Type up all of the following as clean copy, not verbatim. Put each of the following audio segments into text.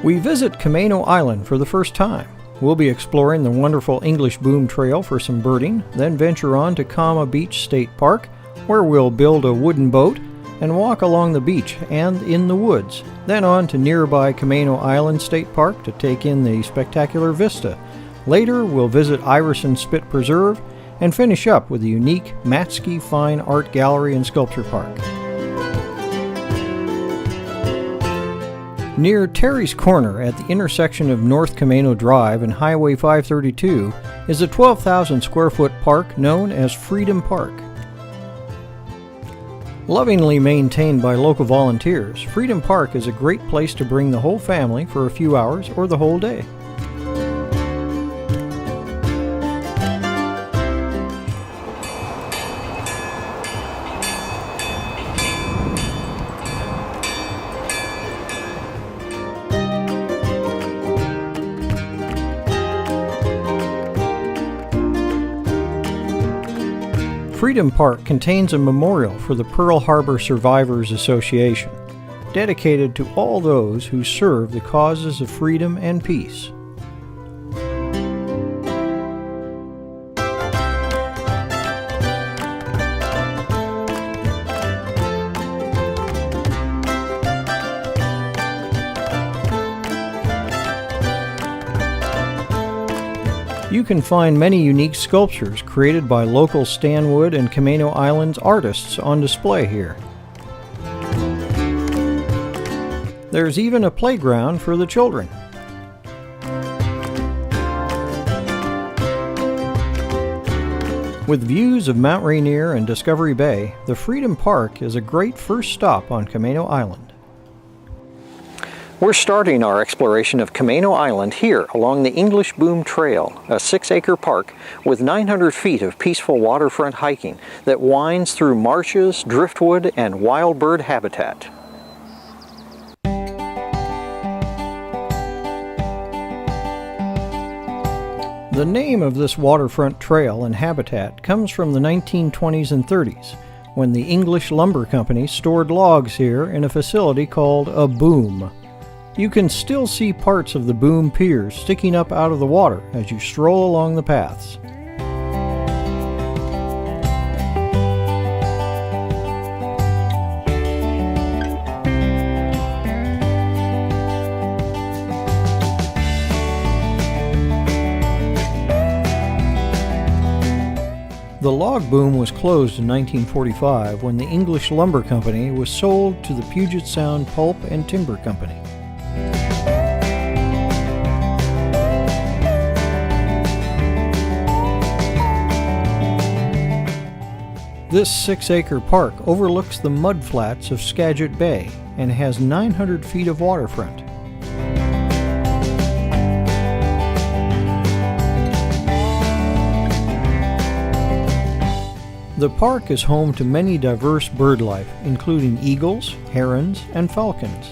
We visit Camano Island for the first time. We'll be exploring the wonderful English Boom Trail for some birding, then venture on to Cama Beach State Park, where we'll build a wooden boat and walk along the beach and in the woods, then on to nearby Camano Island State Park to take in the spectacular vista. Later, we'll visit Iverson Spit Preserve and finish up with the unique Matzke Fine Art Gallery and Sculpture Park. Near Terry's Corner at the intersection of North Camano Drive and Highway 532 is a 12,000 square foot park known as Freedom Park. Lovingly maintained by local volunteers, Freedom Park is a great place to bring the whole family for a few hours or the whole day. Freedom Park contains a memorial for the Pearl Harbor Survivors Association, dedicated to all those who serve the causes of freedom and peace. You can find many unique sculptures created by local Stanwood and Camano Islands artists on display here. There's even a playground for the children. With views of Mount Rainier and Discovery Bay, the Freedom Park is a great first stop on Camano Island. We're starting our exploration of Camano Island here along the English Boom Trail, a 6-acre park with 900 feet of peaceful waterfront hiking that winds through marshes, driftwood, and wild bird habitat. The name of this waterfront trail and habitat comes from the 1920s and 30s, when the English Lumber Company stored logs here in a facility called a boom. You can still see parts of the boom piers sticking up out of the water as you stroll along the paths. The log boom was closed in 1945 when the English Lumber Company was sold to the Puget Sound Pulp and Timber Company. This 6-acre park overlooks the mudflats of Skagit Bay and has 900 feet of waterfront. The park is home to many diverse bird life, including eagles, herons, and falcons.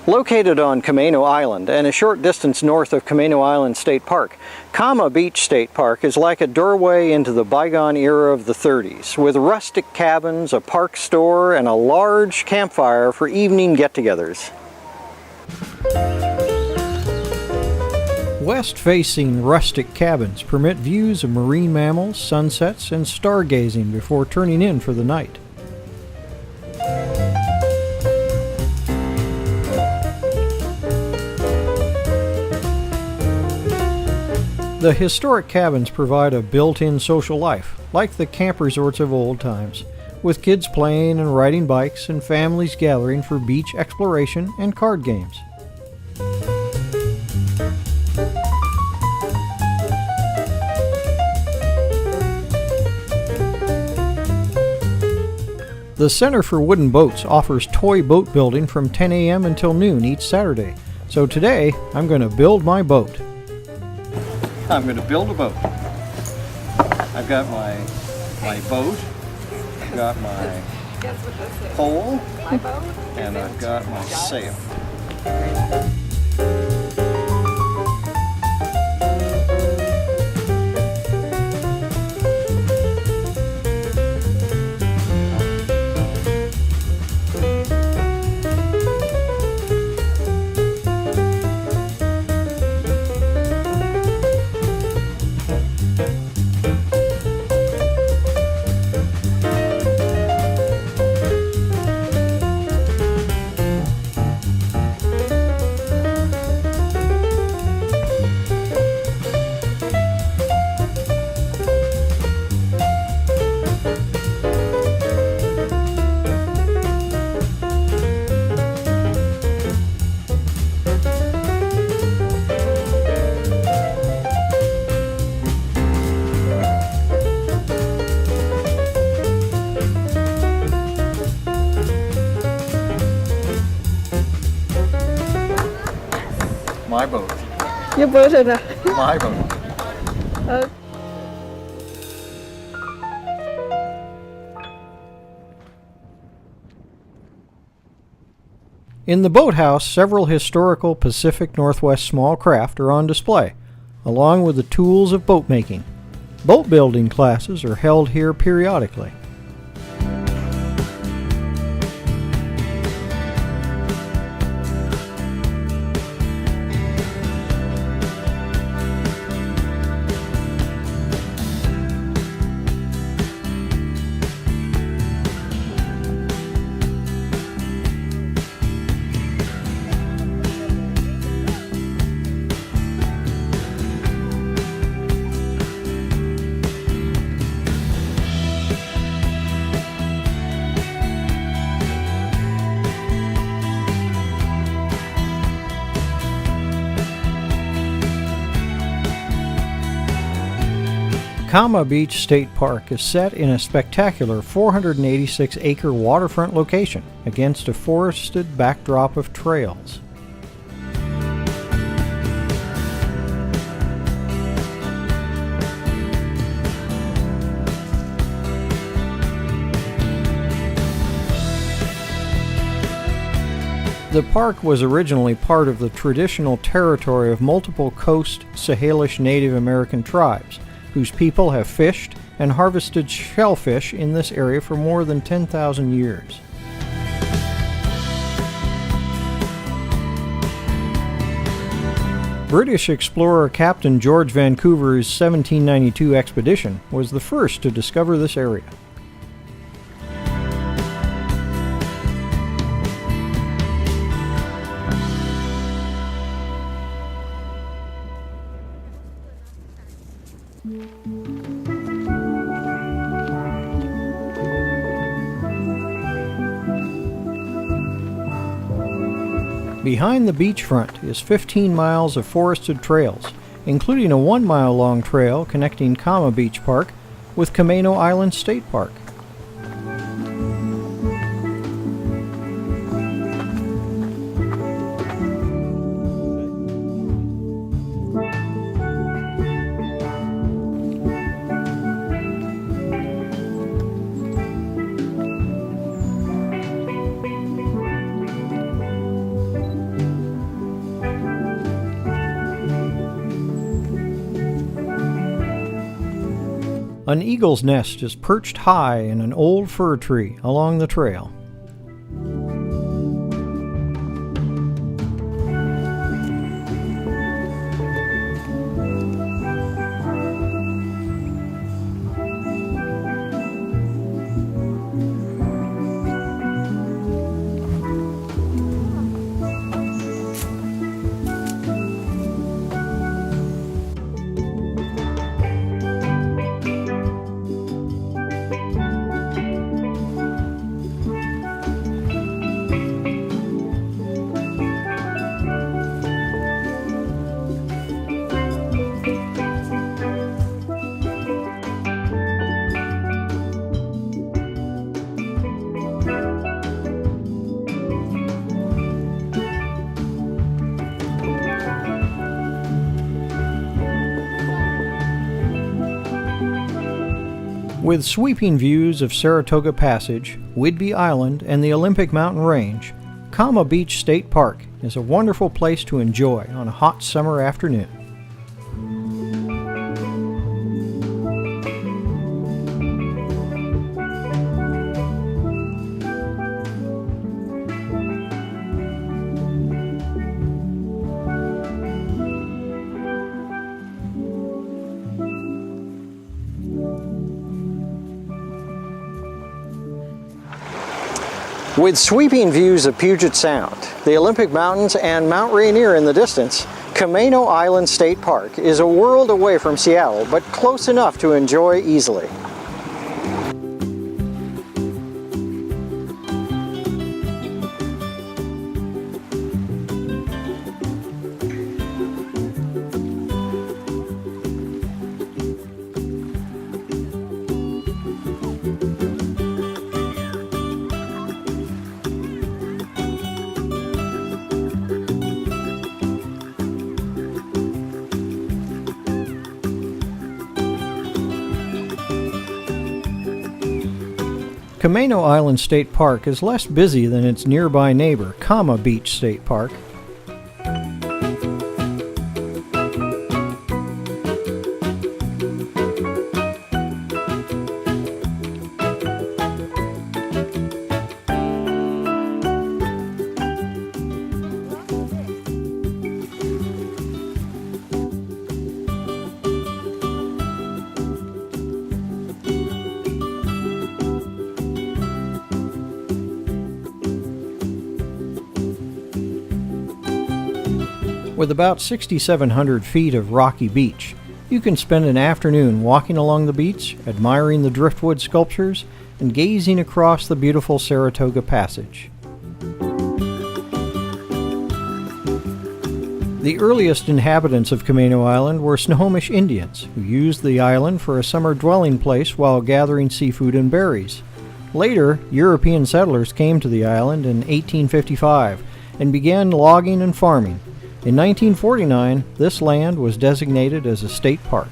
Located on Camano Island and a short distance north of Camano Island State Park, Cama Beach State Park is like a doorway into the bygone era of the 30s, with rustic cabins, a park store, and a large campfire for evening get-togethers. West-facing rustic cabins permit views of marine mammals, sunsets, and stargazing before turning in for the night. The historic cabins provide a built-in social life, like the camp resorts of old times, with kids playing and riding bikes and families gathering for beach exploration and card games. The Center for Wooden Boats offers toy boat building from 10 a.m. until noon each Saturday. So today, I'm going to build my boat. I'm going to build a boat. I've got my boat, I've got my pole, and I've got my sail. My boat. Your boat rồi nè. My boat. In the boathouse, several historical Pacific Northwest small craft are on display, along with the tools of boat making. Boat building classes are held here periodically. Cama Beach State Park is set in a spectacular 486-acre waterfront location against a forested backdrop of trails. The park was originally part of the traditional territory of multiple Coast Salish Native American tribes, whose people have fished and harvested shellfish in this area for more than 10,000 years. British explorer Captain George Vancouver's 1792 expedition was the first to discover this area. Behind the beachfront is 15 miles of forested trails, including a 1-mile-long trail connecting Cama Beach Park with Camano Island State Park. An eagle's nest is perched high in an old fir tree along the trail. With sweeping views of Saratoga Passage, Whidbey Island, and the Olympic Mountain Range, Cama Beach State Park is a wonderful place to enjoy on a hot summer afternoon. With sweeping views of Puget Sound, the Olympic Mountains, and Mount Rainier in the distance, Camano Island State Park is a world away from Seattle, but close enough to enjoy easily. Camano Island State Park is less busy than its nearby neighbor, Cama Beach State Park. With about 6,700 feet of rocky beach, you can spend an afternoon walking along the beach, admiring the driftwood sculptures, and gazing across the beautiful Saratoga Passage. The earliest inhabitants of Camano Island were Snohomish Indians, who used the island for a summer dwelling place while gathering seafood and berries. Later, European settlers came to the island in 1855 and began logging and farming. In 1949, this land was designated as a state park.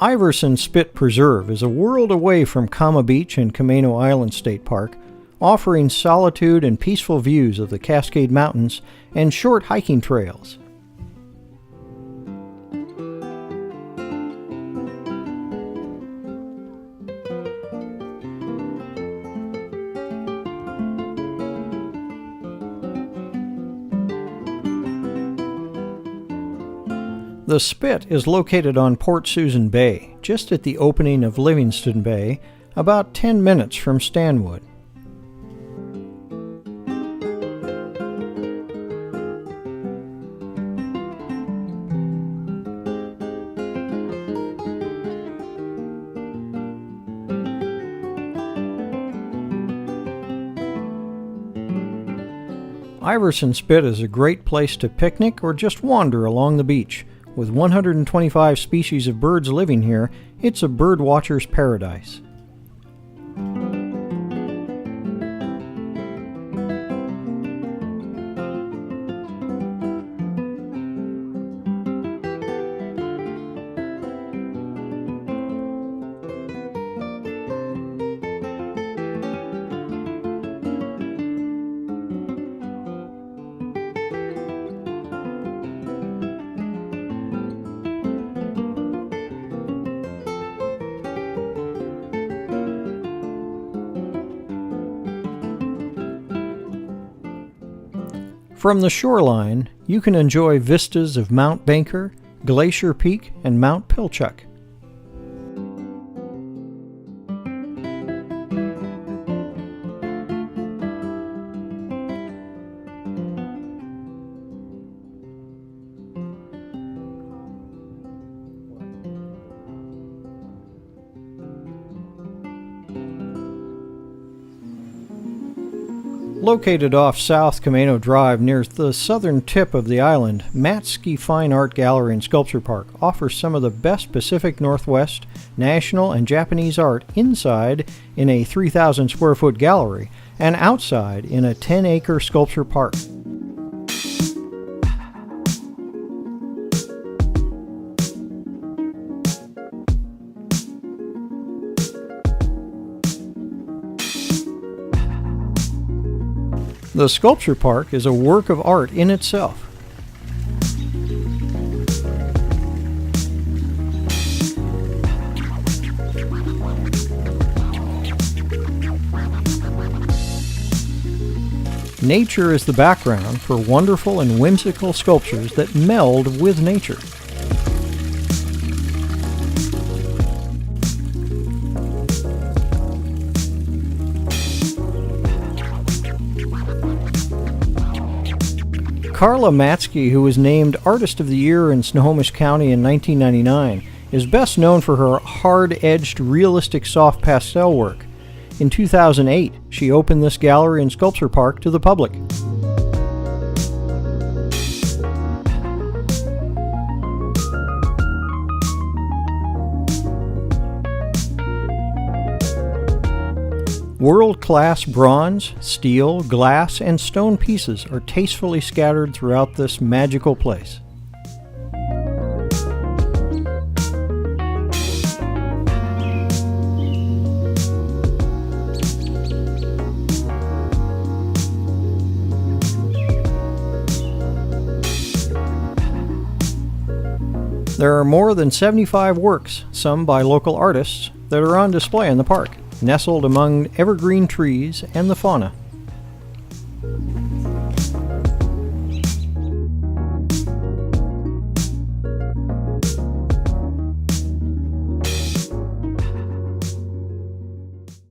Iverson Spit Preserve is a world away from Cama Beach and Camano Island State Park, offering solitude and peaceful views of the Cascade Mountains and short hiking trails. The Spit is located on Port Susan Bay, just at the opening of Livingston Bay, about 10 minutes from Stanwood. Iverson Spit is a great place to picnic or just wander along the beach, With 125 species of birds living here, it's a bird watcher's paradise. From the shoreline, you can enjoy vistas of Mount Banker, Glacier Peak, and Mount Pilchuck. Located off South Camano Drive near the southern tip of the island, Matzke Fine Art Gallery and Sculpture Park offers some of the best Pacific Northwest, national, and Japanese art inside in a 3,000 square foot gallery and outside in a 10-acre sculpture park. The sculpture park is a work of art in itself. Nature is the background for wonderful and whimsical sculptures that meld with nature. Carla Matzke, who was named Artist of the Year in Snohomish County in 1999, is best known for her hard-edged, realistic soft pastel work. In 2008, she opened this gallery and sculpture park to the public. World-class bronze, steel, glass, and stone pieces are tastefully scattered throughout this magical place. There are more than 75 works, some by local artists, that are on display in the park, nestled among evergreen trees and the fauna.